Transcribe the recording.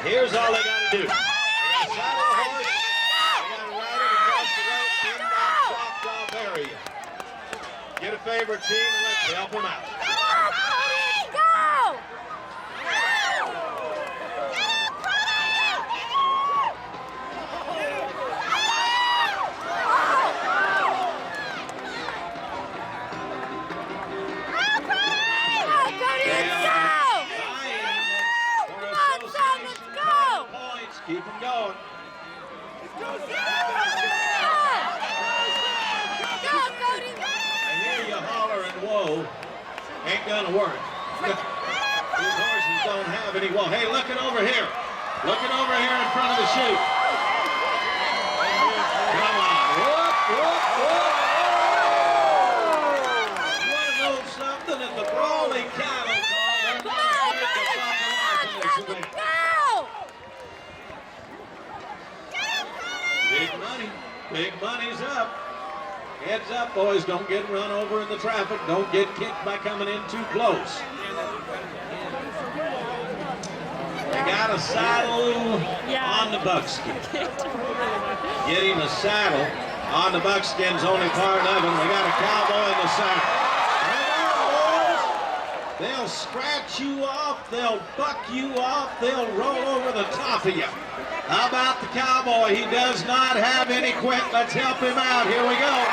Here's all they got to do. They got to saddle a horse. They got to ride it across the rope in that soft off area. Get a favorite team and let's help them out. Keep them going. Go, Cody! I hear you hollering, whoa. Ain't gonna work. These horses don't have any whoa. Hey, looking over here. Looking over here in front of the chute. Come on. Whoop, whoop, whoop. You want to know something? At the Brawley cattle call, they're not afraid to fucking watch this. Big money. Big money's up. Heads up, boys. Don't get run over in the traffic. Don't get kicked by coming in too close. They got a saddle on the buckskin. Get him a saddle on the buckskin's only part of him. We got a cowboy in the saddle. They'll scratch you off. They'll buck you off. They'll roll over the top of you. How about the cowboy? He does not have any quit. Let's help him out. Here we go.